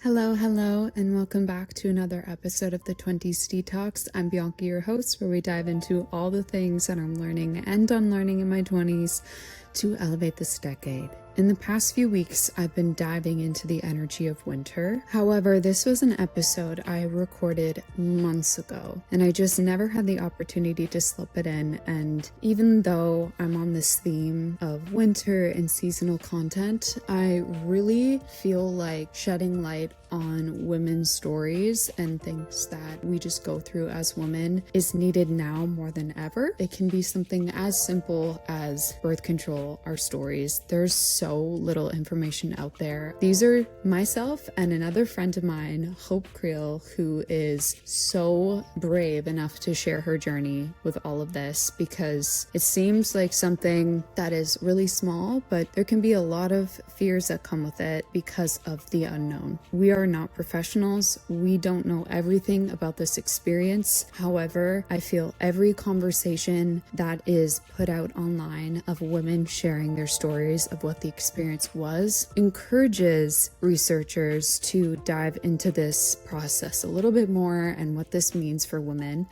Hello, and welcome back to another episode of the 20s Detox. I'm Bianca, your host, where we dive into all the things that I'm learning and unlearning in my 20s to elevate this decade. In the past few weeks, I've been diving into the energy of winter. However, this was an episode I recorded months ago, and I just never had the opportunity to slip it in. And even though I'm on this theme of winter and seasonal content, I really feel like shedding light on women's stories and things that we just go through as women is needed now more than ever. It can be something as simple as birth control, our stories. There's so little information out there. These are myself and another friend of mine, Hope Kreil, who is so brave enough to share her journey with all of this, because it seems like something that is really small, but there can be a lot of fears that come with it because of the unknown. We are not professionals. We don't know everything about this experience. However, I feel every conversation that is put out online of women sharing their stories of what the experience was encourages researchers to dive into this process a little bit more and what this means for women,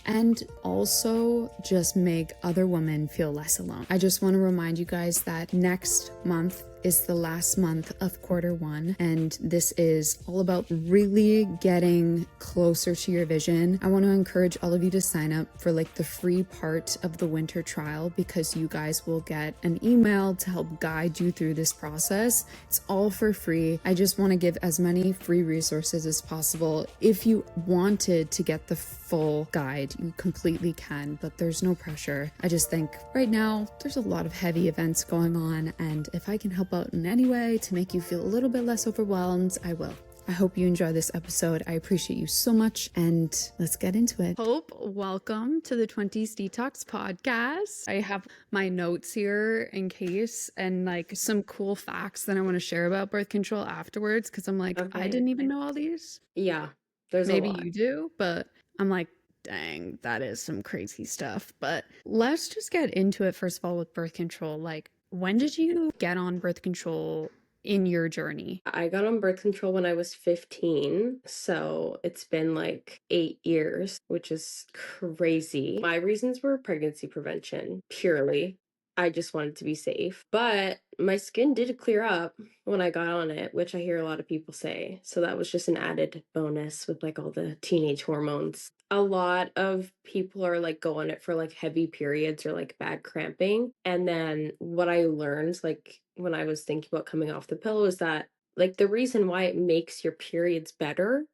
and also just make other women feel less alone. I just want to remind you guys that next month is the last month of Q1, and this is all about really getting closer to your vision. I want to encourage all of you to sign up for like the free part of the winter trial, because you guys will get an email to help guide you through this process. It's all for free. I just want to give as many free resources as possible. If you wanted to get the full guide, you completely can, but there's no pressure. I just think right now there's a lot of heavy events going on, and if I can help out in any way to make you feel a little bit less overwhelmed, I will. I hope you enjoy this episode. I appreciate you so much, and let's get into it. Hope, welcome to the 20s Detox podcast. I have my notes here in case, and like some cool facts that I want to share about birth control afterwards, because I'm like, I didn't even know all these. Yeah, there's Maybe a lot. you do, but I'm like, dang, that is some crazy stuff. But let's just get into it first of all with birth control. Like, when did you get on birth control in your journey? I got on birth control when I was 15, so it's been like 8 years, which is crazy. My reasons were pregnancy prevention, purely. I just wanted to be safe. But my skin did clear up when I got on it, which I hear a lot of people say. So that was just an added bonus with like all the teenage hormones. A lot of people are like go on it for like heavy periods or like bad cramping. And then what I learned, like when I was thinking about coming off the pill, is that like the reason why it makes your periods better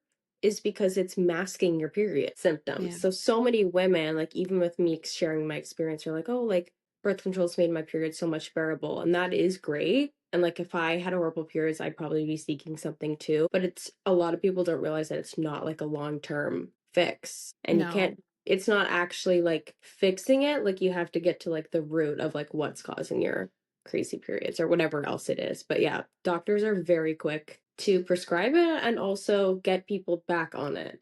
is because it's masking your period symptoms. Yeah. So many women, like even with me sharing my experience, are like, oh, like birth control's made my period so much bearable. And that is great. And like if I had horrible periods, I'd probably be seeking something too. But it's a lot of people don't realize that it's not like a long-term fix. And you No. can't, it's not actually like fixing it. Like you have to get to like the root of like what's causing your crazy periods or whatever else it is. But yeah, doctors are very quick to prescribe it and also get people back on it.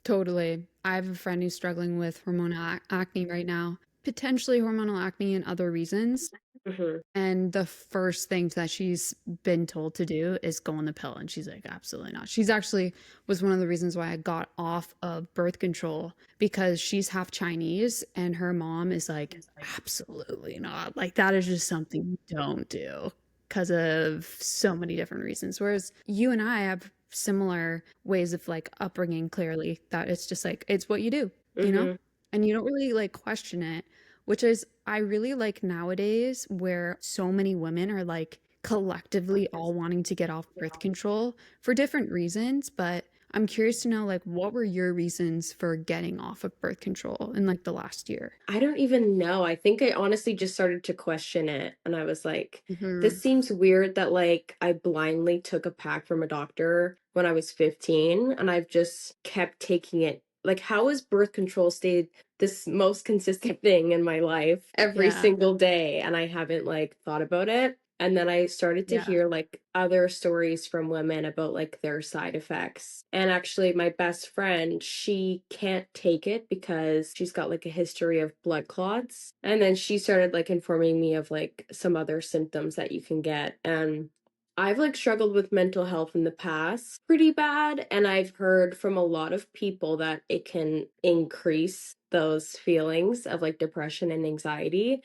Totally. I have a friend who's struggling with hormonal acne right now, potentially hormonal acne and other reasons. Mhm. And the first thing that she's been told to do is go on the pill. And she's like, absolutely not. She's actually was one of the reasons why I got off of birth control, because she's half Chinese and her mom is like, absolutely not. Like, that is just something you don't do because of so many different reasons. Whereas you and I have similar ways of like upbringing, clearly, that it's just like, it's what you do, you know? Mhm. And you don't really like question it, which is I really like nowadays where so many women are like collectively all wanting to get off birth control for different reasons. But I'm curious to know, like, what were your reasons for getting off of birth control in like the last year? I don't even know. I think I honestly just started to question it. And I was like, this seems weird that like I blindly took a pack from a doctor when I was 15 and I've just kept taking it. Like, how has birth control stayed this most consistent thing in my life every Yeah. single day? And I haven't like thought about it. And then I started to Yeah. hear like other stories from women about like their side effects. And actually, my best friend, she can't take it because she's got like a history of blood clots. And then she started like informing me of like some other symptoms that you can get. And I've like struggled with mental health in the past pretty bad, and I've heard from a lot of people that it can increase those feelings of like depression and anxiety.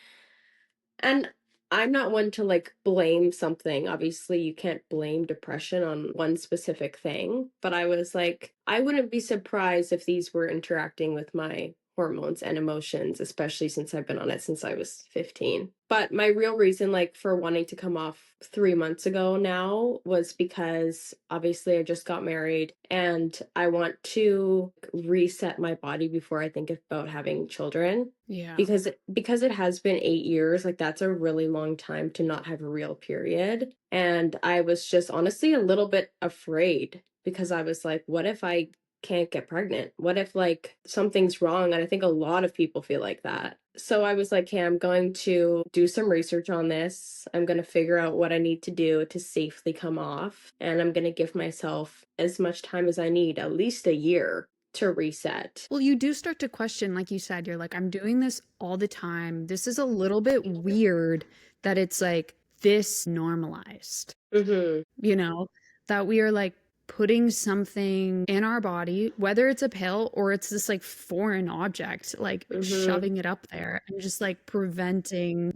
And I'm not one to like blame something. Obviously, you can't blame depression on one specific thing, but I was like, I wouldn't be surprised if these were interacting with my hormones and emotions, especially since I've been on it since I was 15. But my real reason, like, for wanting to come off 3 months ago now was because obviously I just got married and I want to reset my body before I think about having children, Yeah. because it has been 8 years. Like, that's a really long time to not have a real period, and I was just honestly a little bit afraid because I was like, what if I can't get pregnant? What if like something's wrong? And I think a lot of people feel like that. So I was like, hey, I'm going to do some research on this. I'm going to figure out what I need to do to safely come off, and I'm going to give myself as much time as I need, at least a year, to reset. Well, you do start to question, like you said, you're like, I'm doing this all the time. This is a little bit weird that it's like this normalized, Mm-hmm. you know, that we are like putting something in our body, whether it's a pill or it's this like foreign object, like Mm-hmm. shoving it up there and just like preventing,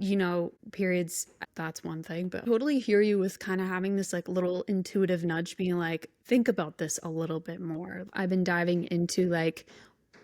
periods. That's one thing, but I totally hear you with kind of having this like little intuitive nudge being like, think about this a little bit more. I've been diving into like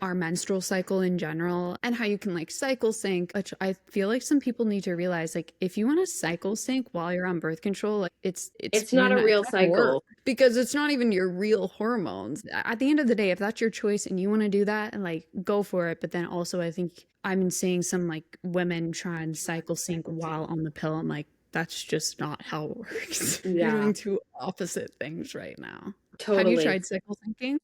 our menstrual cycle in general and how you can like cycle sync, which I feel like some people need to realize, like if you want to cycle sync while you're on birth control, like It's you're not a not, it's real not gonna work cycle. because it's not even your real hormones. At the end of the day, if that's your choice and you want to do that, and like go for it. But then also I think I've been seeing some like women try and cycle sync while on the pill. I'm like, that's just not how it works. You're Yeah, doing two opposite things right now. Have you totally. tried cycle syncing?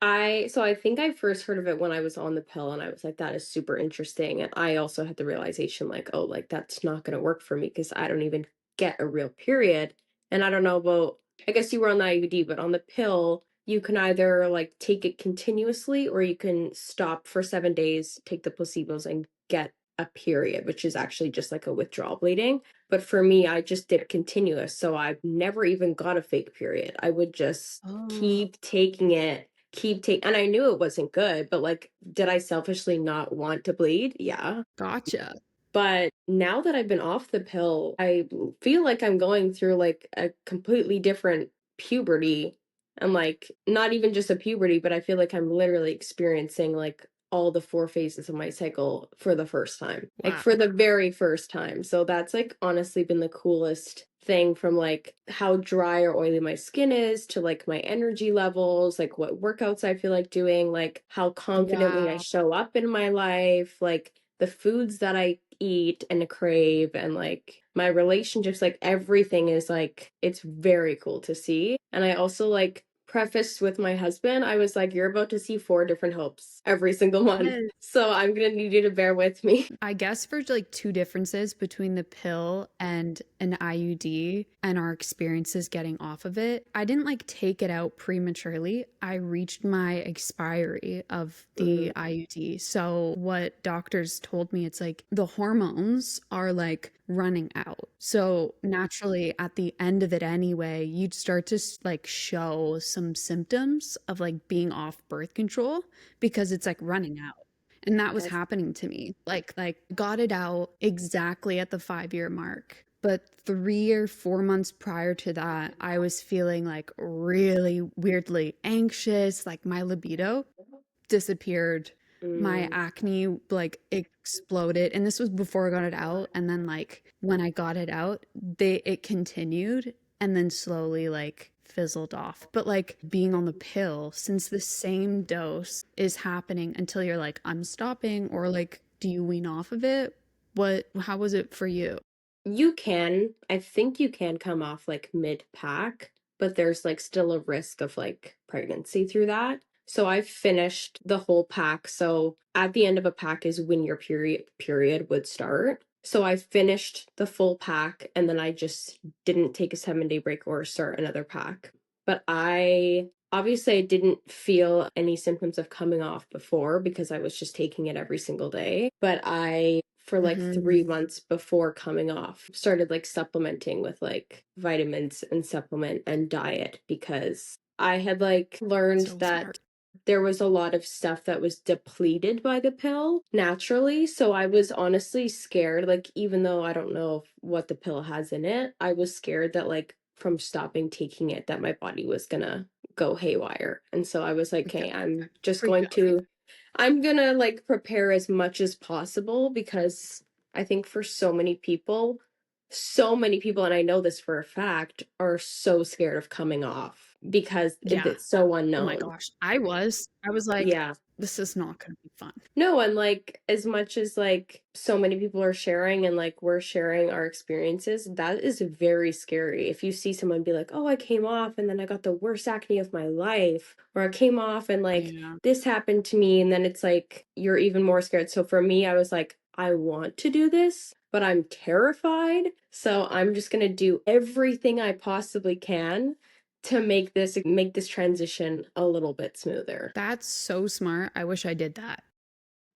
I think I first heard of it when I was on the pill, and I was like, that is super interesting. And I also had the realization like, oh, like that's not going to work for me because I don't even get a real period. And I don't know about, I guess you were on the IUD, but on the pill, you can either like take it continuously or you can stop for 7 days, take the placebos, and get a period, which is actually just like a withdrawal bleeding. But for me, I just did continuous. So I've never even got a fake period. I would just Oh, keep taking it, and I knew it wasn't good, but like, did I selfishly not want to bleed? Yeah. gotcha. But now that I've been off the pill, I feel like I'm going through like a completely different puberty. And like, not even just a puberty, but I feel like I'm literally experiencing like all the four phases of my cycle for the first time, like Wow. for the very first time. So that's like honestly been the coolest thing, from like how dry or oily my skin is to like my energy levels, like what workouts I feel like doing, like how confidently I Wow. show up in my life, like the foods that I eat and crave, and like my relationships, like everything is like, it's very cool to see. And I also like prefaced with my husband, I was like, you're about to see four different Hopes every single month. Yes. So I'm gonna need you to bear with me. I guess for like two differences between the pill and an IUD and our experiences getting off of it, I didn't like take it out prematurely. I reached my expiry of the Mm, IUD. So what doctors told me, it's like the hormones are like running out. So naturally at the end of it anyway, you'd start to like show some symptoms of like being off birth control because it's like running out. And that was that's happening to me. Like got it out exactly at the 5-year mark. But 3 or 4 months prior to that, I was feeling like really weirdly anxious. Like my libido disappeared. My mm, acne like exploded. And this was before I got it out. And then like when I got it out, it continued and then slowly like fizzled off. But like being on the pill, since the same dose is happening until you're like, I'm stopping, or like, do you wean off of it? How was it for you? you can, I think you can come off like mid pack, but there's like still a risk of like pregnancy through that. So I finished the whole pack. So at the end of a pack is when your period would start. So I finished the full pack, and then I just didn't take a 7 day break or start another pack. But I didn't feel any symptoms of coming off before because I was just taking it every single day. But I for like Mm-hmm. 3 months before coming off. Started like supplementing with like vitamins and supplement and diet because I had like learned So that smart. there was a lot of stuff that was depleted by the pill naturally. So I was honestly scared, like, even though I don't know what the pill has in it, I was scared that, like, from stopping taking it, that my body was gonna go haywire. And so I was like, Yeah. okay, I'm just Freak going out. to, I'm gonna like prepare as much as possible because I think for so many people, and I know this for a fact, are so scared of coming off because Yeah. it's so Oh my unknown. gosh. I was like, Yeah. this is not gonna be fun. No, and like as much as like so many people are sharing and like we're sharing our experiences, that is very scary. If you see someone be like, "Oh, I came off and then I got the worst acne of my life," or "I came off and like Yeah. this happened to me," and then it's like you're even more scared. So for me, I was like, I want to do this, but I'm terrified. So I'm just going to do everything I possibly can to make this transition a little bit smoother. That's so smart. I wish I did that.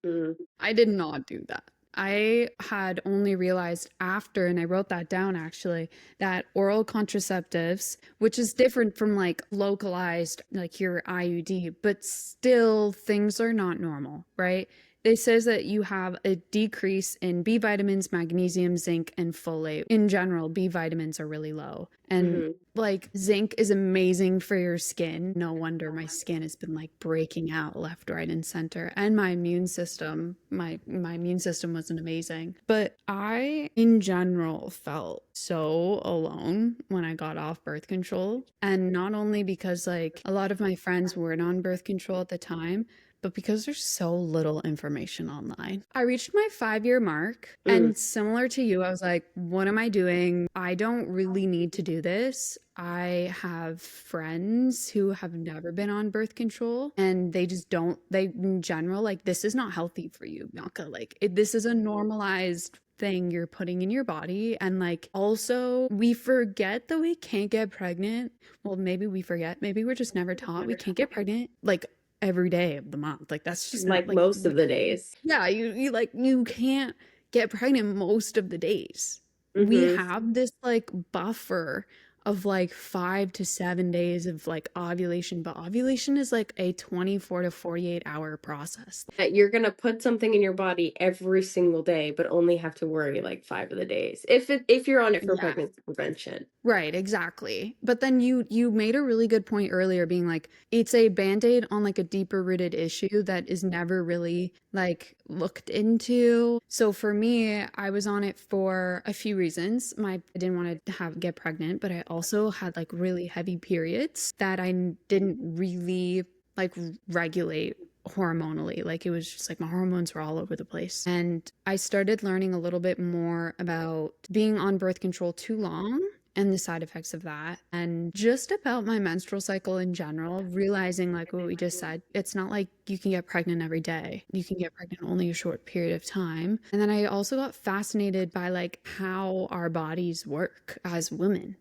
Mm, I did not do that. I had only realized after, and I wrote that down actually, that oral contraceptives, which is different from like localized, like your IUD, but still things are not normal, right? It says that you have a decrease in B vitamins, magnesium, zinc, and folate. In general, B vitamins are really low. And mhm. like zinc is amazing for your skin. No wonder my skin has been like breaking out left, right, and center. And my immune system wasn't amazing. But I in general felt so alone when I got off birth control. And not only because like a lot of my friends weren't on birth control at the time, but because there's so little information online. I reached my 5 year mark, Mm. and similar to you, I was like, what am I doing? I don't really need to do this. I have friends who have never been on birth control and they just don't, they in general, like, this is not healthy for you, Bianca. Like, this is a normalized thing you're putting in your body. And like, also, we forget that we can't get pregnant. Well, maybe we forget. Maybe we're just never taught we can't get pregnant. Like, every day of the month. Like that's just not Like like most of the days. yeah, you like you can't get pregnant most of the days. We Mhm. have this like buffer of like 5 to 7 days of like ovulation, but ovulation is like a 24 to 48 hour process. That you're gonna put something in your body every single day, but only have to worry like 5 of the days. If you're on it for Yeah. pregnancy prevention. Right, exactly. But then you made a really good point earlier being like it's a band-aid on like a deeper rooted issue that is never really like looked into. So for me, I was on it for a few reasons. I didn't want to have get pregnant, but I also had like really heavy periods that didn't really like regulate hormonally. Like it was just like my hormones were all over the place. And I started learning a little bit more about being on birth control too long and the side effects of that, and just about my menstrual cycle in general, realizing like what we just said, it's not like you can get pregnant every day. You can get pregnant only a short period of time. And then I also got fascinated by like how our bodies work as women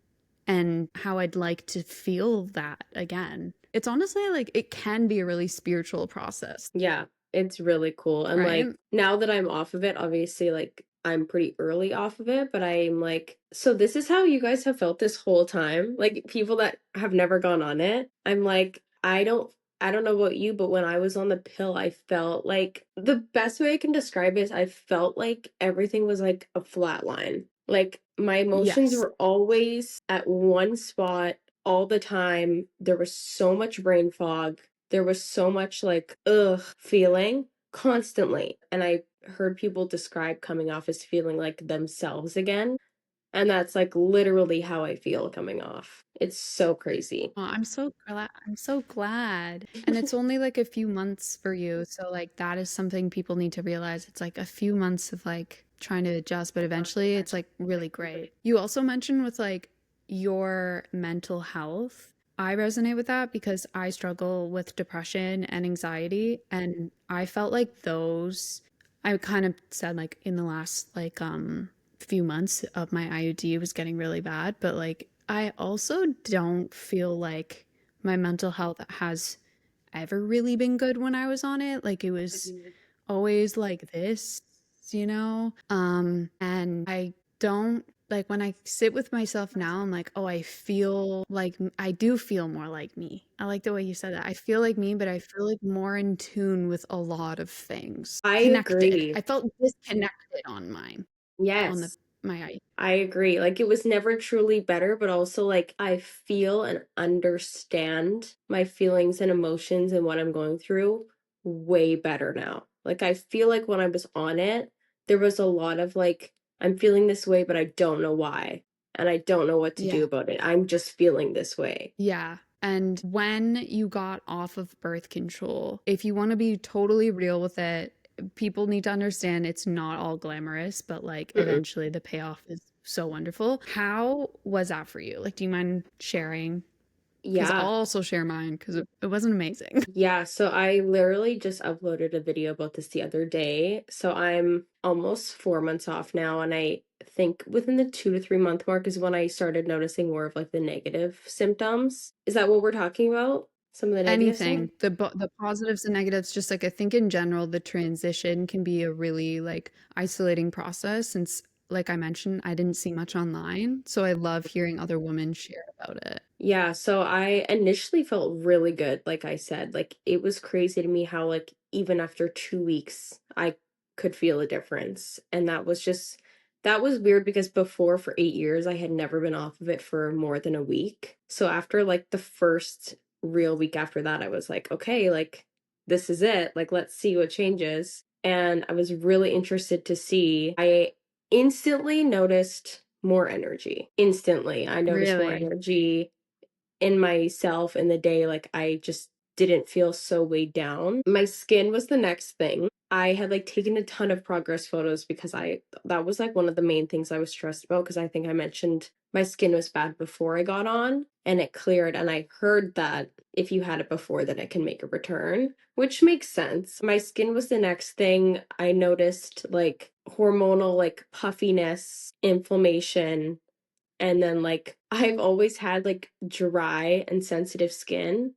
and how I'd like to feel that again. It's honestly like it can be a really spiritual process, Yeah, it's really cool. And right? like now that I'm off of it, obviously like I'm pretty early off of it, but I'm like, so this is how you guys have felt this whole time? Like people that have never gone on it. I'm like, I don't know about you, but when I was on the pill, I felt like the best way I can describe it is I felt like everything was like a flat line. Like my emotions Yes. were always at one spot all the time. There was so much brain fog. There was so much like ugh feeling constantly. And I heard people describe coming off as feeling like themselves again. And that's like literally how I feel coming off. It's so crazy. Oh, I'm so glad. I'm so glad. And it's only like a few months for you. So like that is something people need to realize. It's like a few months of like trying to adjust, but eventually it's like really great. You also mentioned with like your mental health. I resonate with that because I struggle with depression and anxiety, and I felt like those I kind of said like in the last like few months of my IUD was getting really bad, but like I also don't feel like my mental health has ever really been good when I was on it. Like it was always like this. you know? And I don't like when I sit with myself now, I'm like, oh, I feel like I do feel more like me. I like the way you said that. I feel like me, but I feel like more in tune with a lot of things. I Connected. agree. I felt disconnected on mine, on the Yes. my eye. I agree. Like it was never truly better, but also like I feel and understand my feelings and emotions and what I'm going through way better now. Like I feel like when I was on it, there was a lot of like, I'm feeling this way, but I don't know why. And I don't know what to do Yeah. about it. I'm just feeling this way. Yeah. And when you got off of birth control, if you want to be totally real with it, people need to understand it's not all glamorous, but like Mm-mm. eventually the payoff is so wonderful. How was that for you? Like, do you mind sharing? Because I'll Yeah. also share mine because it wasn't amazing. Yeah, so I literally just uploaded a video about this the other day. So I'm almost 4 months off now, and I think within the 2 to 3 month mark is when I started noticing more of like the negative symptoms. Is that what we're talking about? Some of the negative stuff? Anything, the positives and negatives, just like I think in general, the transition can be a really like isolating process since, like I mentioned, I didn't see much online. So I love hearing other women share about it. Yeah, so I initially felt really good, like I said. Like it was crazy to me how like even after 2 weeks I could feel a difference. And that was weird because before for 8 years I had never been off of it for more than a week. So after like the first real week after that, I was like, okay, like this is it. Like let's see what changes. And I was really interested to see. I instantly noticed more energy. Instantly. I noticed more Really? energy in myself in the day. Like I just didn't feel so weighed down. My skin was the next thing. I had like taken a ton of progress photos because I that was like one of the main things I was stressed about because I think I mentioned my skin was bad before I got on and it cleared, and I heard that if you had it before then it can make a return, which makes sense. My skin was the next thing. I noticed like hormonal like puffiness, inflammation, and then like I've always had like dry and sensitive skin,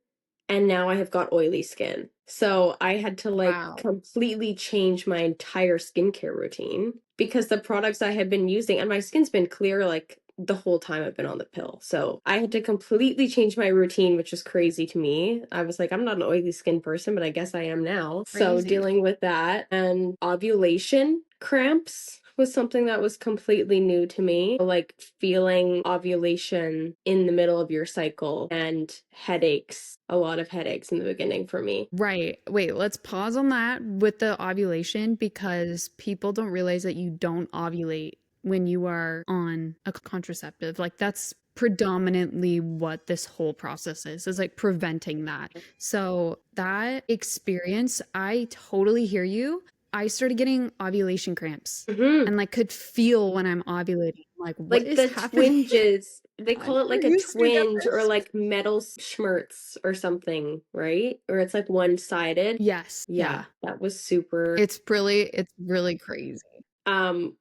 and now I have got oily skin. So I had to like Wow. completely change my entire skincare routine because the products I had been using, and my skin's been clear like the whole time I've been on the pill. So I had to completely change my routine, which is crazy to me. I was like, I'm not an oily skin person, but I guess I am now. So Crazy. dealing with that, and ovulation cramps was something that was completely new to me. Like feeling ovulation in the middle of your cycle and headaches, a lot of headaches in the beginning for me. Right. Wait, let's pause on that with the ovulation because people don't realize that you don't ovulate when you are on a contraceptive. Like that's predominantly what this whole process is like preventing that. So that experience, I totally hear you. I started getting ovulation cramps Hmm. and like could feel when I'm ovulating. Like, what Like is the happening? twinges, they I call it never like a used to get twinge or this. like metal schmerz or something, right? Or it's like one-sided. Yes. Yeah, Yeah. that was super. It's really crazy.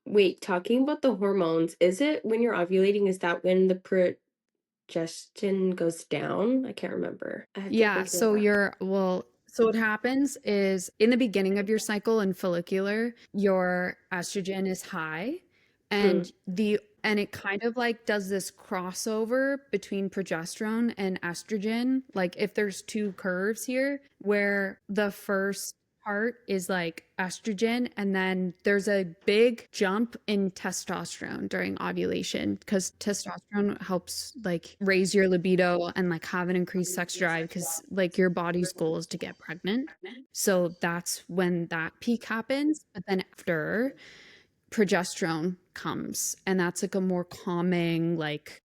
Wait, talking about the hormones, is it when you're ovulating, is that when the progestin goes down? I can't remember. I have to Yeah, think about so that. so what happens is in the beginning of your cycle in follicular, your estrogen is high Hmm. and it kind of like does this crossover between progesterone and estrogen. Like if there's two curves here where the first part is like estrogen and then there's a big jump in testosterone during ovulation because testosterone helps like raise your libido and like have an increased sex drive because like your body's goal is to get pregnant. So that's when that peak happens, but then after progesterone comes and that's like a more calming like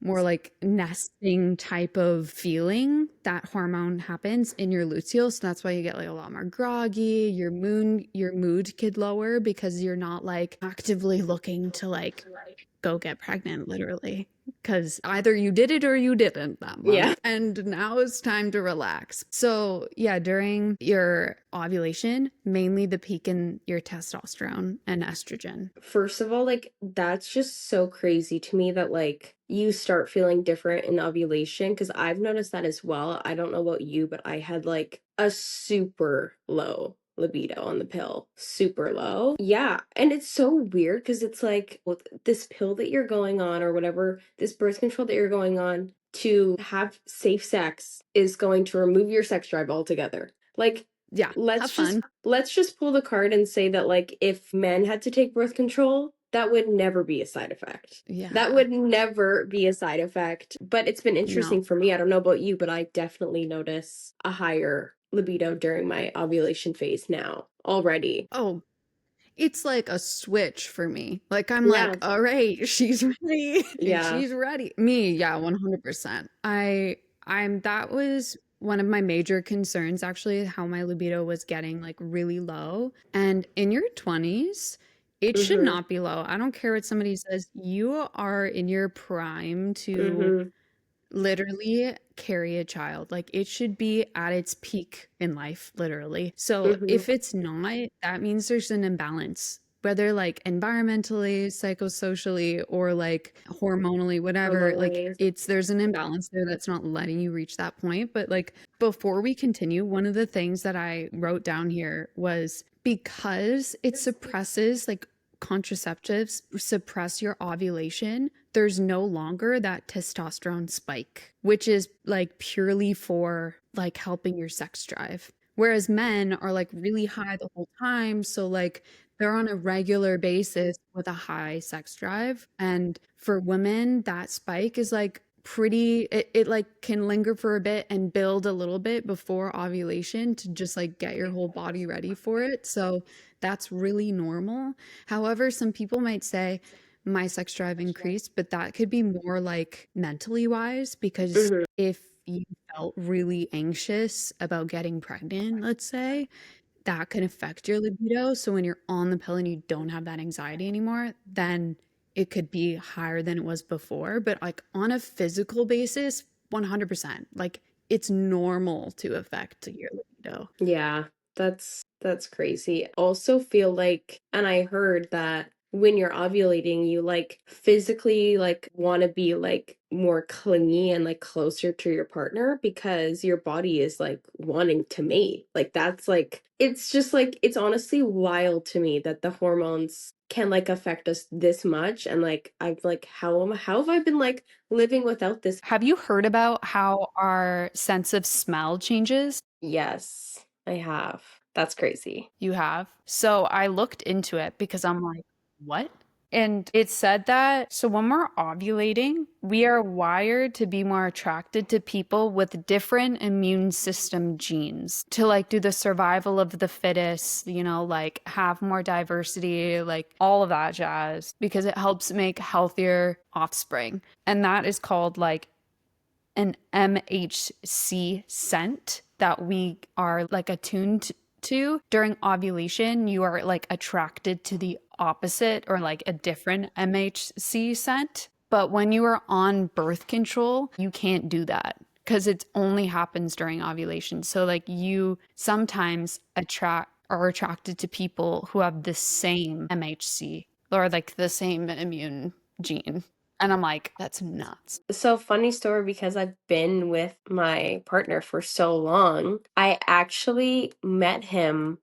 more like nesting type of feeling. That hormone happens in your luteal. So that's why you get like a lot more groggy. Your mood could lower because you're not like actively looking to like go get pregnant, literally. Because either you did it or you didn't that Yeah. month. And now it's time to relax. So, yeah, during your ovulation, mainly the peak in your testosterone and estrogen. First of all, like that's just so crazy to me that like you start feeling different in ovulation because I've noticed that as well. I don't know about you, but I had like a super low libido on the pill, super low. Yeah, and it's so weird because it's like with this pill that you're going on or whatever, this birth control that you're going on to have safe sex is going to remove your sex drive altogether. Like, Yeah, have fun. let's just pull the card and say that like if men had to take birth control, that would never be a side effect. That Yeah, would never be a side effect. But it's been no. interesting for me. I don't know about you, but I definitely notice a higher libido during my ovulation phase now already. Oh, it's like a switch for me. Like I'm Yeah. like, all right, she's ready. Yeah. She's ready. Me, yeah, 100%. I'm that was one of my major concerns actually, how my libido was getting like really low. And in your 20s, it should Mhm. not be low. I don't care what somebody says. You are in your prime to Mhm. literally carry a child. Like it should be at its peak in life, literally. So Mhm. if it's not, that means there's an imbalance, whether like environmentally, psychosocially, or like hormonally, whatever. Like Hormonally. there's an imbalance there that's not letting you reach that point. But like before we continue, one of the things that I wrote down here was because it suppresses like contraceptives suppress your ovulation, there's no longer that testosterone spike, which is like purely for like helping your sex drive. Whereas men are like really high the whole time. So like they're on a regular basis with a high sex drive. And for women, that spike is like pretty it like can linger for a bit and build a little bit before ovulation to just like get your whole body ready for it. So that's really normal. However, some people might say my sex drive increased, but that could be more like mentally wise because Mhm. if you felt really anxious about getting pregnant, let's say, that can affect your libido. So when you're on the pill and you don't have that anxiety anymore, then it could be higher than it was before. But like on a physical basis, 100%, like it's normal to affect your libido. Yeah, that's crazy. Also feel like, and I heard that when you're ovulating, you like physically like want to be like more clingy and like closer to your partner because your body is like wanting to mate. Like that's like it's just like it's honestly wild to me that the hormones can like affect us this much and like I've like how have I been like living without this? Have you heard about how our sense of smell changes? Yes, I have. That's crazy. You have. So I looked into it because I'm like, what? And it said that so when we're ovulating, we are wired to be more attracted to people with different immune system genes to like do the survival of the fittest, like have more diversity, like all of that jazz, because it helps make healthier offspring. And that is called like an MHC scent that we are like attuned to during ovulation. You are like attracted to the opposite or like a different MHC scent. But when you are on birth control, you can't do that because it only happens during ovulation. So like you sometimes are attracted to people who have the same MHC or like the same immune gene. And I'm like, that's nuts. So funny story because I've been with my partner for so long. I actually met him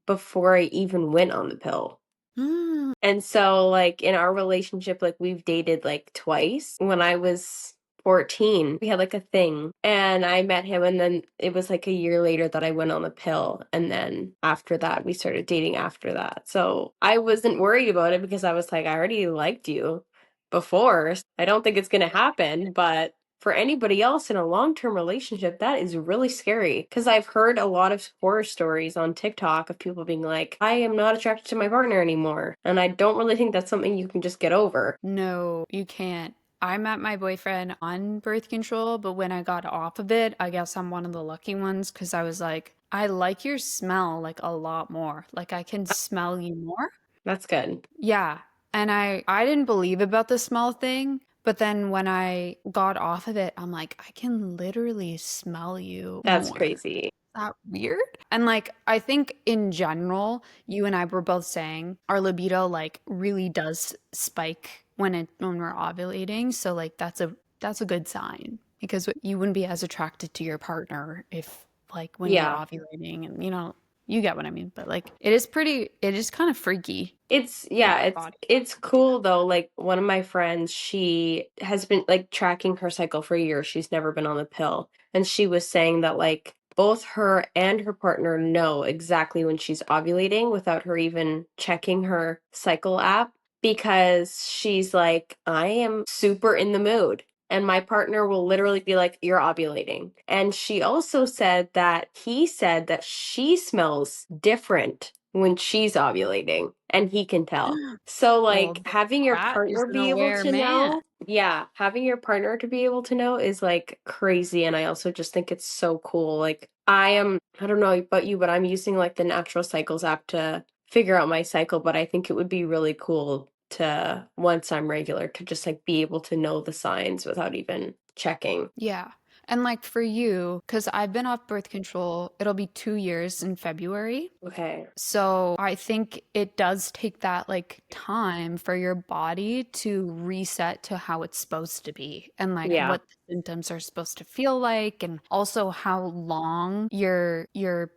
before I even went on the pill. Mm. And so like in our relationship, like we've dated like twice. When I was 14, we had like a thing and I met him and then it was like a year later that I went on the pill and then after that we started dating after that. So I wasn't worried about it because I was like I already liked you before. I don't think it's going to happen, but for anybody else in a long-term relationship, that is really scary because I've heard a lot of horror stories on TikTok of people being like, I am not attracted to my partner anymore. And I don't really think that's something you can just get over. No, you can't. I met my boyfriend on birth control, but when I got off of it, I guess I'm one of the lucky ones because I was like, I like your smell like a lot more. Like I can smell you more. That's good. Yeah. And I didn't believe about the smell thing, but then when I got off of it, I'm like, I can literally smell you That's more. crazy. That weird? And like I think in general, you and I were both saying our libido like really does spike when we're ovulating. So like that's a good sign because you wouldn't be as attracted to your partner if like when you're Yeah. ovulating and You get what I mean. But like, it is kind of freaky. It's cool though. Like one of my friends, she has been like tracking her cycle for years. She's never been on the pill. And she was saying that like both her and her partner know exactly when she's ovulating without her even checking her cycle app, because she's like, I am super in the mood. And my partner will literally be like, you're ovulating. And she also said that he said that she smells different when she's ovulating, and he can tell. So, Well, like, having your that is partner an be able aware to man. know, yeah, having your partner to be able to know is like crazy. And I also just think it's so cool. Like, I don't know about you, but I'm using like the Natural Cycles app to figure out my cycle. But I think it would be really cool to, once I'm regular, to just like be able to know the signs without even checking. Yeah. And like for you, because I've been off birth control, it'll be 2 years in February. Okay. So I think it does take that like time for your body to reset to how it's supposed to be and like Yeah. what the symptoms are supposed to feel like and also how long your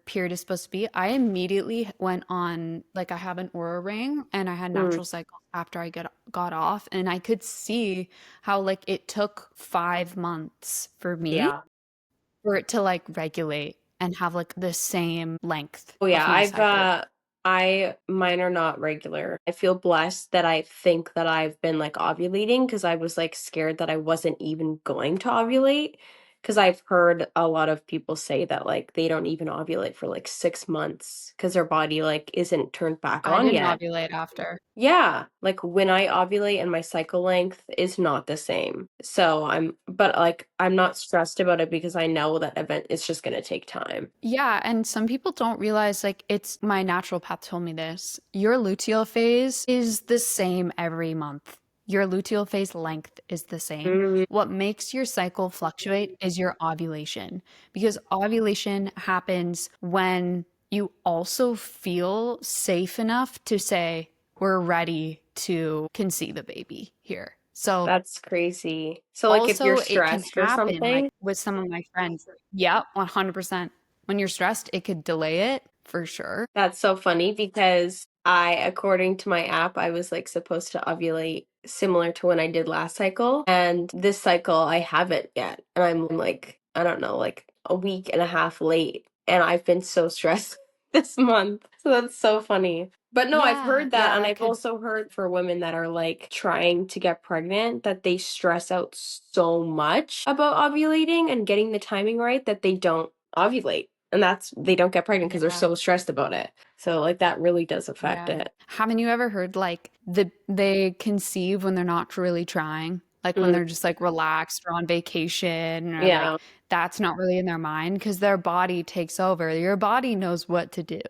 period is supposed to be. I immediately went on like I have an Aura ring and I had Mm, natural cycles after I got off and I could see how like it took 5 months for me yeah. for it to like regulate and have like the same length Oh of yeah, my cycle. mine are not regular. I feel blessed that I think that I've been like ovulating, because I was like scared that I wasn't even going to ovulate, because I've heard a lot of people say that like they don't even ovulate for like 6 months because their body like isn't turned back I on didn't yet. ovulate after. Yeah, like when I ovulate and my cycle length is not the same. So but like I'm not stressed about it because I know that event it's just gonna take time. Yeah, and some people don't realize like it's my naturopath told me this. Your luteal phase is the same every month. Your luteal phase length is the same. Mm, What makes your cycle fluctuate is your ovulation because ovulation happens when you also feel safe enough to say, we're ready to conceive a baby here. So that's crazy. So like if you're also, it can stressed or happen like something. with some of my friends. Yeah, 100%. When you're stressed, it could delay it for sure. That's so funny because according to my app, I was like supposed to ovulate similar to when I did last cycle. And this cycle, I haven't yet. And I'm like, I don't know, like a week and a half late. And I've been so stressed this month. So that's so funny. But no, I've Yeah, heard that. yeah, And that I've could. also heard for women that are like trying to get pregnant that they stress out so much about ovulating and getting the timing right that they don't ovulate. And they don't get pregnant because they're Yeah. so stressed about it. So like that really does affect Yeah. it. Haven't you ever heard like they conceive when they're not really trying? Like when Mm, they're just like relaxed or on vacation or like yeah. that's not really in their mind because their body takes over. Your body knows what to do.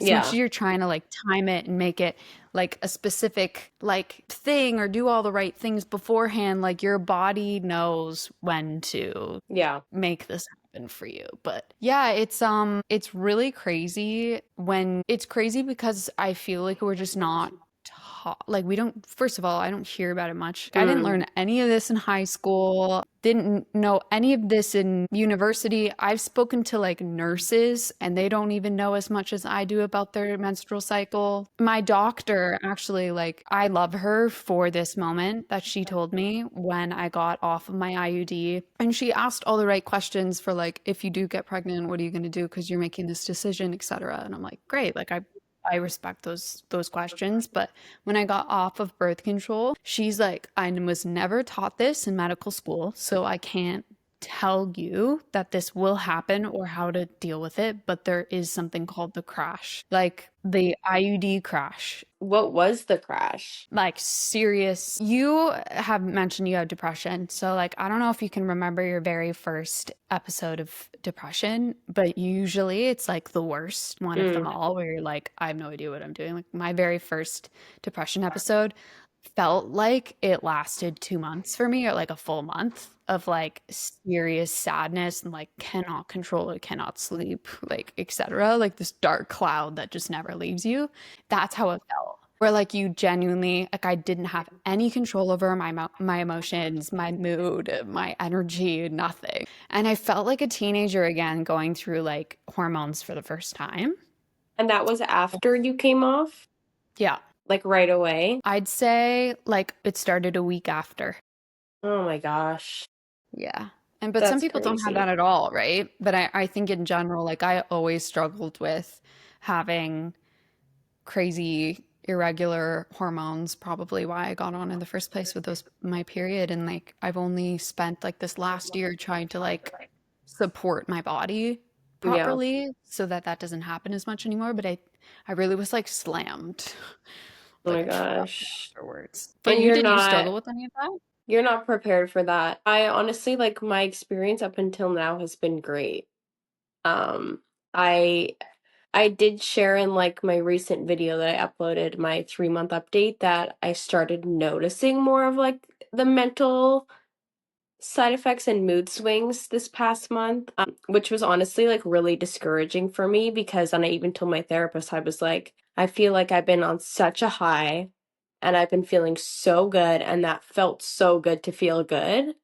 As much as Yeah. you're trying to like time it and make it like a specific like thing or do all the right things beforehand, like your body knows when to Yeah. make this happen for you. But yeah, it's really crazy when it's crazy because I feel like we're just not taught like we don't first of all, I don't hear about it much. I didn't Mm, learn any of this in high school. Didn't know any of this in university. I've spoken to like nurses and they don't even know as much as I do about their menstrual cycle. My doctor actually, like, I love her for this moment that she told me when I got off of my IUD. And she asked all the right questions for like, if you do get pregnant, what are you going to do? Because you're making this decision, etc. And I'm like, great. Like, I respect those questions, but when I got off of birth control, she's like, I was never taught this in medical school, so I can't tell you that this will happen or how to deal with it, but there is something called the crash, like the IUD crash. what was the crash? Like serious. You have mentioned you have depression. So like I don't know if you can remember your very first episode of depression, but usually it's like the worst one of them Mm, all where you're like I have no idea what I'm doing. Like my very first depression episode felt like it lasted 2 months for me or like a full month of like serious sadness and like cannot control it, cannot sleep, like etc. Like this dark cloud that just never leaves you. That's how it felt. Where like you genuinely like I didn't have any control over my emotions, my mood, my energy, nothing. And I felt like a teenager again going through like hormones for the first time. And that was after you came off, Yeah. like right away? I'd say like it started a week after. Oh my gosh. Yeah. But some That's people don't have crazy. that at all, right? But I think in general, like I always struggled with having crazy irregular hormones, probably why I got on in the first place with those my period. And like I've only spent like this last year trying to like support my body Yeah. properly so that that doesn't happen as much anymore. But I really was like slammed Oh my like rough gosh. afterwards. For And you, did you struggle with any of that? you're not prepared for that. I honestly, like, my experience up until now has been great. Um, I I did share in like my recent video that I uploaded, my 3-month update, that I started noticing more of like the mental side effects and mood swings this past month, which was honestly like really discouraging for me because, and I even told my therapist, I was like, I feel like I've been on such a high and I've been feeling so good, and that felt so good to feel good,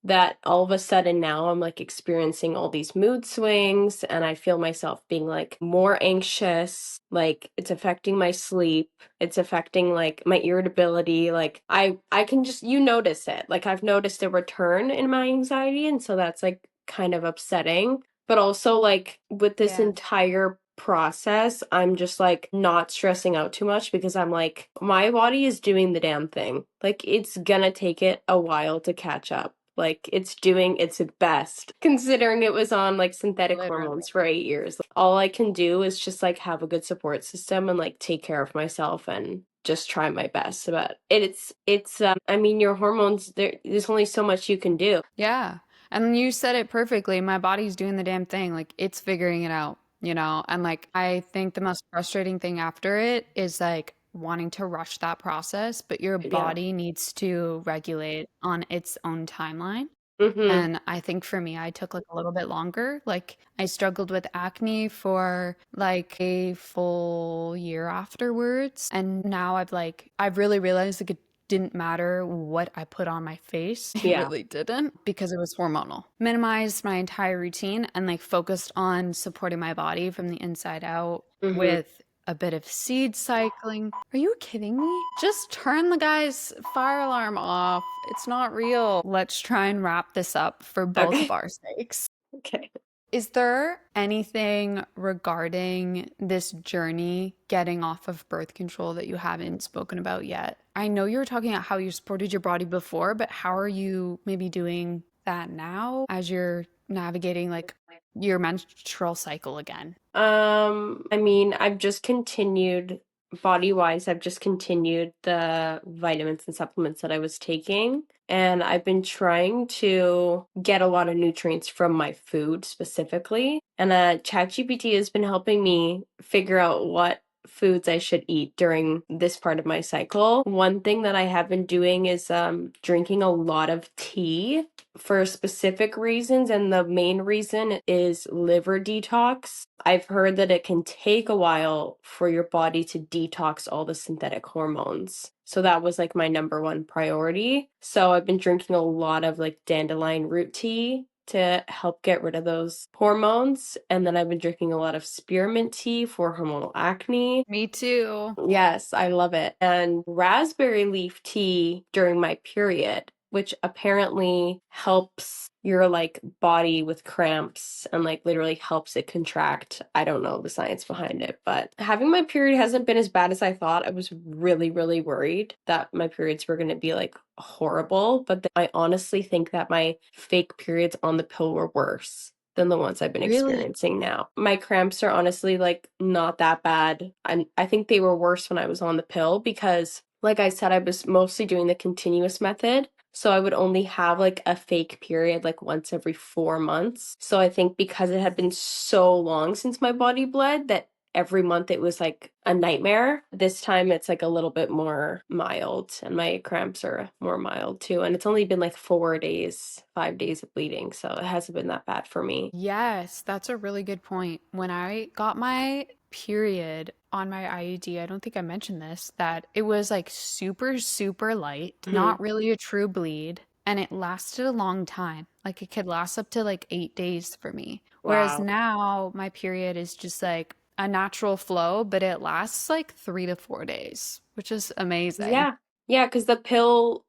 that all of a sudden now I'm like experiencing all these mood swings and I feel myself being like more anxious, like it's affecting my sleep, it's affecting like my irritability, like I can just, you notice it. Like I've noticed a return in my anxiety, and so that's like kind of upsetting. But also like with this Yeah. entire process, I'm just like not stressing out too much because I'm like, my body is doing the damn thing. Like it's gonna take it a while to catch up. Like it's doing its best considering it was on like synthetic Literally. hormones for 8 years. All I can do is just like have a good support system and like take care of myself and just try my best. But I mean, your hormones, there's only so much you can do. Yeah. And you said it perfectly. My body's doing the damn thing. Like it's figuring it out, you know? And like I think the most frustrating thing after it is like wanting to rush that process, but your Yeah. body needs to regulate on its own timeline. Mm-hmm. And I think for me, I took like a little bit longer. Like I struggled with acne for like a full year afterwards. And now I've really realized like it didn't matter what I put on my face. It Yeah. really didn't because it was hormonal. Minimized my entire routine and like focused on supporting my body from the inside out Mm-hmm. with a bit of seed cycling. Are you kidding me? Just turn the guy's fire alarm off. It's not real. Let's try and wrap this up for both of Okay. our sakes. Okay. Is there anything regarding this journey getting off of birth control that you haven't spoken about yet? I know you were talking about how you supported your body before, but how are you maybe doing that now as you're navigating like your menstrual cycle again? I mean, I've just continued body wise, I've just continued the vitamins and supplements that I was taking. And I've been trying to get a lot of nutrients from my food specifically. And ChatGPT has been helping me figure out what foods I should eat during this part of my cycle. One thing that I have been doing is drinking a lot of tea for specific reasons, and the main reason is liver detox. I've heard that it can take a while for your body to detox all the synthetic hormones. So that was like my number one priority. So I've been drinking a lot of like dandelion root tea to help get rid of those hormones. And then I've been drinking a lot of spearmint tea for hormonal acne. Me too. Yes, I love it. And raspberry leaf tea during my period, which apparently helps your like body with cramps and like literally helps it contract. I don't know the science behind it, but having my period hasn't been as bad as I thought. I was really, really worried that my periods were going to be like horrible, but I honestly think that my fake periods on the pill were worse than the ones I've been Really? experiencing now. My cramps are honestly like not that bad. I think they were worse when I was on the pill because, like I said, I was mostly doing the continuous method. So I would only have like a fake period like once every 4 months. So I think because it had been so long since my body bled that every month it was like a nightmare. This time it's like a little bit more mild, and my cramps are more mild too. And it's only been like 4 days, 5 days of bleeding. So it hasn't been that bad for me. Yes, that's a really good point. When I got my period on my IUD, I don't think I mentioned this, that it was like super, super light, Mhm. not really a true bleed, and it lasted a long time. Like it could last up to like 8 days for me. Whereas Wow. now my period is just like a natural flow, but it lasts like 3 to 4 days, which is amazing. Yeah. Yeah, because the pill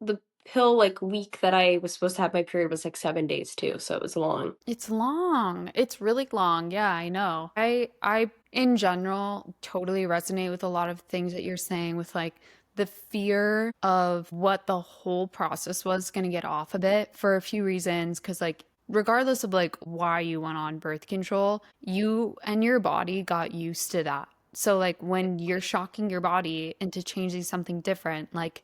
like week that I was supposed to have my period was like 7 days too, so it was long. It's long. It's really long. Yeah, I know. I in general totally resonate with a lot of things that you're saying with like the fear of what the whole process was going to get off of it for a few reasons. Because like regardless of like why you went on birth control, you and your body got used to that. So like when you're shocking your body into changing something different, like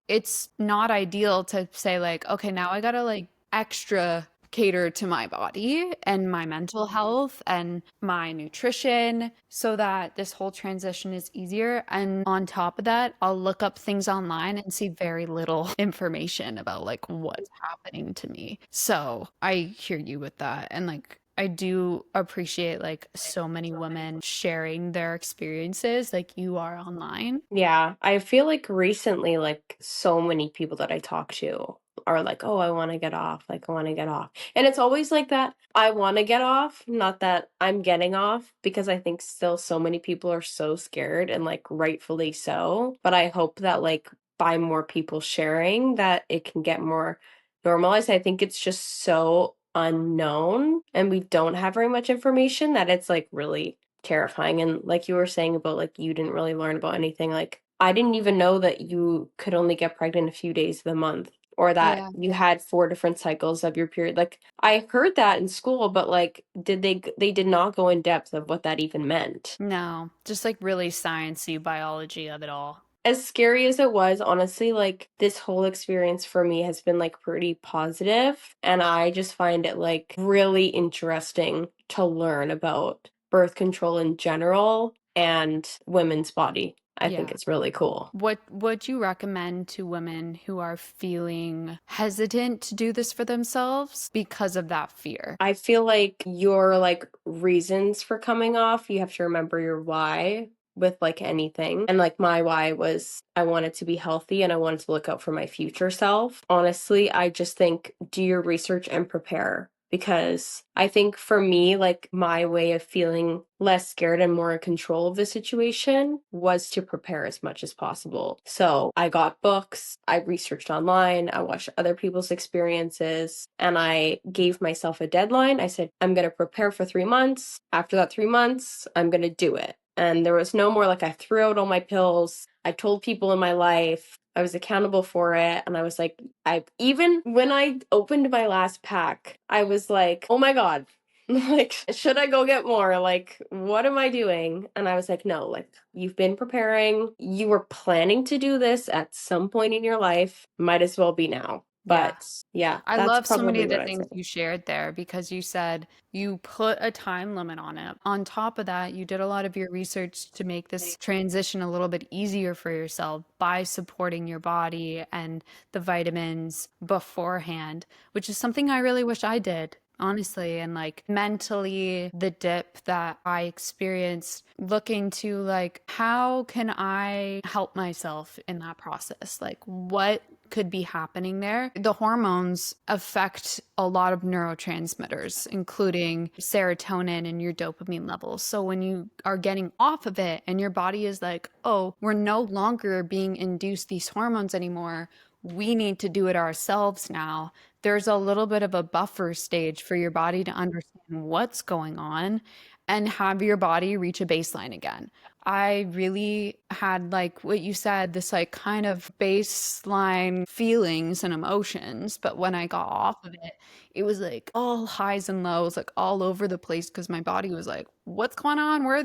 it's not ideal to say like, okay, now I gotta like extra cater to my body and my mental health and my nutrition so that this whole transition is easier. And on top of that, I'll look up things online and see very little information about like what's happening to me. So I hear you with that. And like, I do appreciate like so many women sharing their experiences like you are online. Yeah, I feel like recently, like so many people that I talk to are like, "Oh, I want to get off. Like, I want to get off." And it's always like that. I want to get off, not that I'm getting off, because I think still so many people are so scared and like rightfully so. But I hope that like by more people sharing that it can get more normalized. I think it's just so unknown and we don't have very much information that it's like really terrifying. And like you were saying about like you didn't really learn about anything, like I didn't even know that you could only get pregnant a few days of the month or that Yeah. you had 4 different cycles of your period. Like I heard that in school, but like they did not go in depth of what that even meant. No, just like really sciencey biology of it all. As scary as it was, honestly, like this whole experience for me has been like pretty positive, and I just find it like really interesting to learn about birth control in general and women's body. I think Yeah. it's really cool. What would you recommend to women who are feeling hesitant to do this for themselves because of that fear? I feel like your like reasons for coming off, you have to remember your why with like anything. And like my why was I wanted to be healthy and I wanted to look out for my future self. Honestly, I just think do your research and prepare because I think for me, like my way of feeling less scared and more in control of the situation was to prepare as much as possible. So I got books, I researched online, I watched other people's experiences, and I gave myself a deadline. I said, I'm going to prepare for 3 months. After that 3 months, I'm going to do it. And there was no more like I threw out all my pills. I told people in my life. I was accountable for it. And I was like, I even when I opened my last pack, I was like, oh my God, like, should I go get more? Like, what am I doing? And I was like, no, like, you've been preparing. You were planning to do this at some point in your life. Might as well be now. Yeah. But yeah, I that's love so many probably of the what I things say. you shared there because you said you put a time limit on it. On top of that, you did a lot of your research to make this transition a little bit easier for yourself by supporting your body and the vitamins beforehand, which is something I really wish I did. Honestly, and like mentally, the dip that I experienced looking to like, how can I help myself in that process? Like, what could be happening there? The hormones affect a lot of neurotransmitters, including serotonin and your dopamine levels. So when you are getting off of it and your body is like, oh, we're no longer being induced these hormones anymore, we need to do it ourselves now. There's a little bit of a buffer stage for your body to understand what's going on and have your body reach a baseline again. I really had like what you said, this like kind of baseline feelings and emotions. But when I got off of it, it was like all highs and lows, like all over the place because my body was like, what's going on? Where are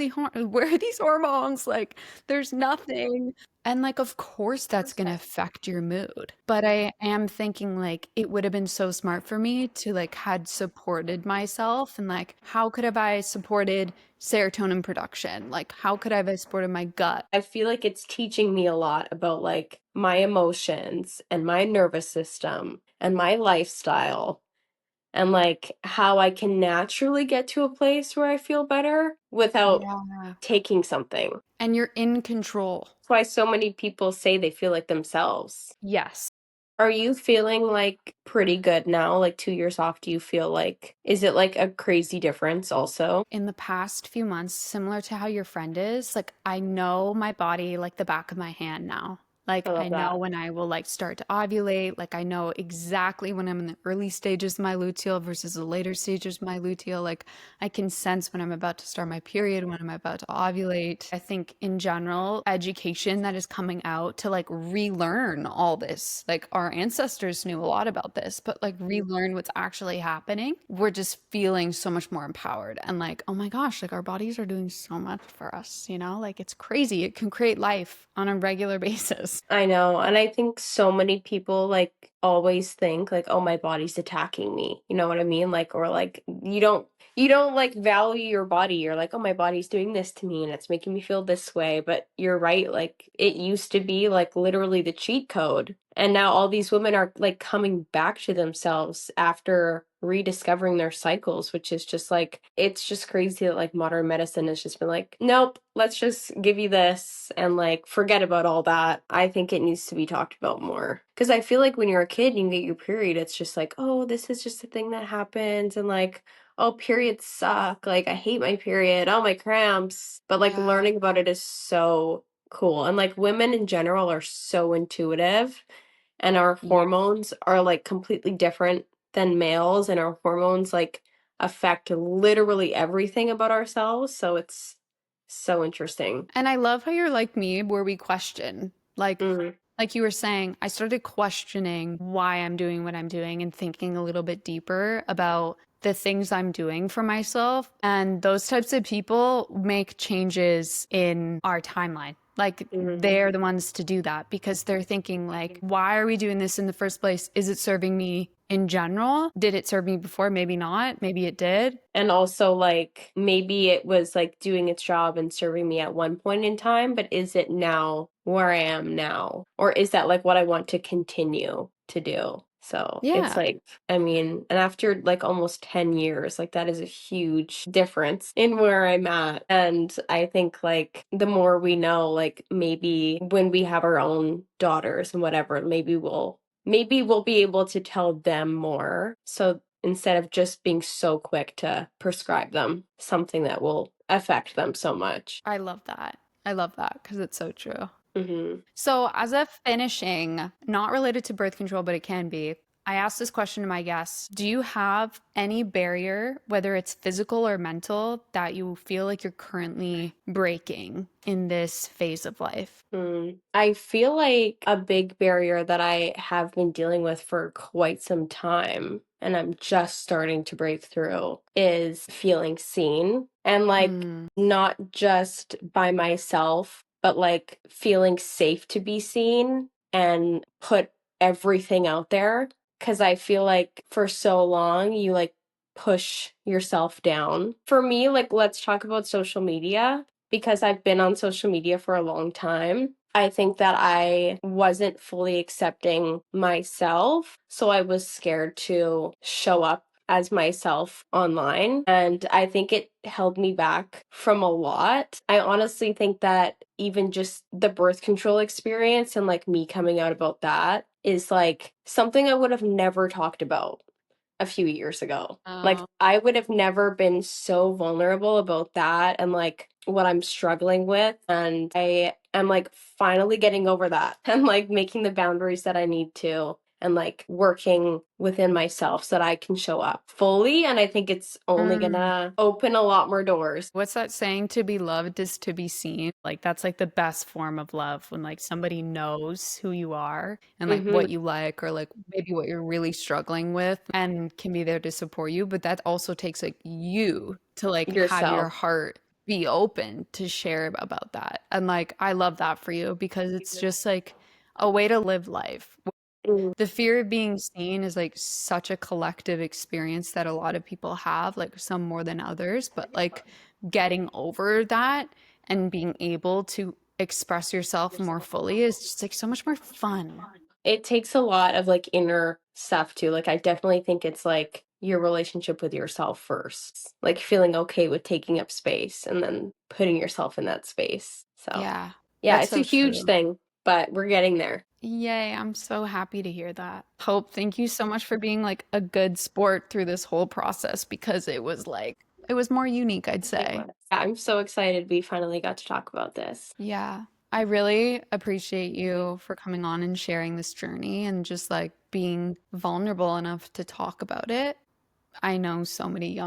these hormones? Like there's nothing. And like, of course, that's going to affect your mood. But I am thinking like it would have been so smart for me to like had supported myself and like, how could have I supported serotonin production? Like, how could I have supported my gut? I feel like it's teaching me a lot about like my emotions and my nervous system and my lifestyle and like how I can naturally get to a place where I feel better without Yeah. taking something. And you're in control. That's why so many people say they feel like themselves. Yes. Are you feeling like pretty good now? Like 2 years off, do you feel like, is it like a crazy difference also? In the past few months, similar to how your friend is, like I know my body like the back of my hand now. I Like I love know that. when I will like start to ovulate, like I know exactly when I'm in the early stages of my luteal versus the later stages of my luteal. Like I can sense when I'm about to start my period, when I'm about to ovulate. I think in general, education that is coming out to like relearn all this. Like our ancestors knew a lot about this, but like relearn what's actually happening. We're just feeling so much more empowered and like, oh my gosh, like our bodies are doing so much for us, you know? Like it's crazy. It can create life on a regular basis. I know, and I think so many people like always think like, oh, my body's attacking me. You know what I mean? Like, or like you don't like value your body. You're like, oh, my body's doing this to me and it's making me feel this way. But you're right, like it used to be like literally the cheat code. And now all these women are like coming back to themselves after rediscovering their cycles, which is just like, it's just crazy that like modern medicine has just been like, nope, let's just give you this and like forget about all that. I think it needs to be talked about more. Because I feel like when you're a kid and you get your period, it's just like, oh, this is just a thing that happens. And like, oh, periods suck. Like, I hate my period. Oh, my cramps. But like Yeah. learning about it is so cool. And like women in general are so intuitive and our Yeah. hormones are like completely different than males, and our hormones like affect literally everything about ourselves. So it's so interesting. And I love how you're like me, where we question. Mm, Like you were saying, I started questioning why I'm doing what I'm doing and thinking a little bit deeper about the things I'm doing for myself. And those types of people make changes in our timeline. Like mm. they're the ones to do that because they're thinking like, why are we doing this in the first place? Is it serving me in general? Did it serve me before? Maybe not. Maybe it did. And also, like, maybe it was like doing its job and serving me at one point in time, but is it now where I am now? Or is that like what I want to continue to do? So it's Yeah. like, I mean, and after like almost 10 years, like that is a huge difference in where I'm at. And I think like the more we know, like maybe when we have our own daughters and whatever, maybe we'll be able to tell them more. So instead of just being so quick to prescribe them something that will affect them so much. I love that. I love that because it's so true. Hmm. So, as a finishing, not related to birth control, but it can be, I asked this question to my guests. Do you have any barrier, whether it's physical or mental, that you feel like you're currently breaking in this phase of life? I feel like a big barrier that I have been dealing with for quite some time, and I'm just starting to break through, is feeling seen. And like, Mm, not just by myself, but like feeling safe to be seen and put everything out there. Cause I feel like for so long, you like push yourself down. For me, like, let's talk about social media because I've been on social media for a long time. I think that I wasn't fully accepting myself. So I was scared to show up as myself online. And I think it held me back from a lot. I honestly think that even just the birth control experience and like me coming out about that is like something I would have never talked about a few years ago. Like, oh, I would have never been so vulnerable about that and like what I'm struggling with. And I am like finally getting over that and like making the boundaries that I need to and like working within myself so that I can show up fully. And I think it's only mm. gonna open a lot more doors. What's that saying? To be loved is to be seen. Like, that's like the best form of love when like somebody knows who you are and like Hmm. what you like or like maybe what you're really struggling with and can be there to support you. But that also takes like you to like have your Yourself. heart be open to share about that. And like, I love that for you because it's just like a way to live life. Mm. The fear of being seen is like such a collective experience that a lot of people have, like some more than others, but like getting over that and being able to express yourself more fully is just like so much more fun. It takes a lot of like inner stuff too. Like, I definitely think it's like your relationship with yourself first, like feeling okay with taking up space and then putting yourself in that space. So, Yeah, yeah, that's it's a so huge true. thing. but we're getting there. Yay, I'm so happy to hear that. Hope, thank you so much for being like a good sport through this whole process because it was more unique, I'd say. Yeah, I'm so excited we finally got to talk about this. Yeah. I really appreciate you for coming on and sharing this journey and just like being vulnerable enough to talk about it. I know so many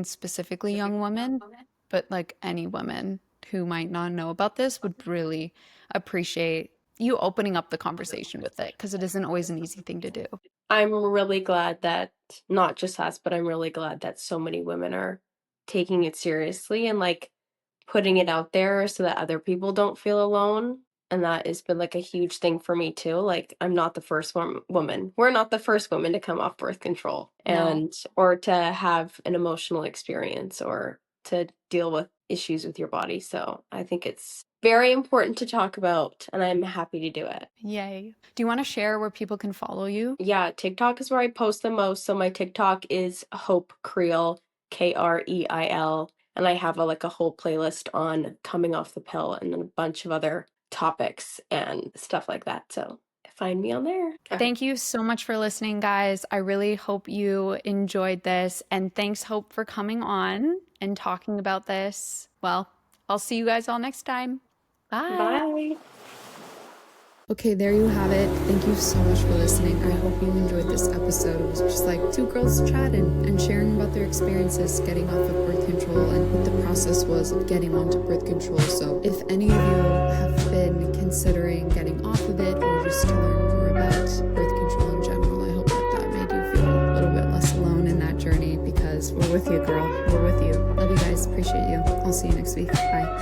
specifically young women, but like any women who might not know about this would really appreciate you opening up the conversation with it because it isn't always an easy thing to do. I'm really glad that not just us, but I'm really glad that so many women are taking it seriously and like putting it out there so that other people don't feel alone. And that has been like a huge thing for me too. Like I'm not the first woman. We're not the first woman to come off birth control No. and or to have an emotional experience or to deal with issues with your body. So I think it's very important to talk about and I'm happy to do it. Yay. Do you want to share where people can follow you? Yeah, TikTok is where I post the most. So my TikTok is Hope Kreil, Kreil, and I have like a whole playlist on coming off the pill and then a bunch of other topics and stuff like that. So find me on there. Thank you so much for listening, guys. I really hope you enjoyed this. And thanks, Hope, for coming on and talking about this. Well, I'll see you guys all next time. Bye. Bye. Okay, there you have it. Thank you so much for listening. I hope you enjoyed this episode. It was just like two girls chatting and sharing about their experiences getting off of birth control and what the process was of getting onto birth control. So if any of you have been considering getting off of it or just to learn more about birth control in general, I hope that that made you feel a little bit less alone in that journey because we're with you, girl. We're with you. Love you guys. Appreciate you. I'll see you next week. Bye.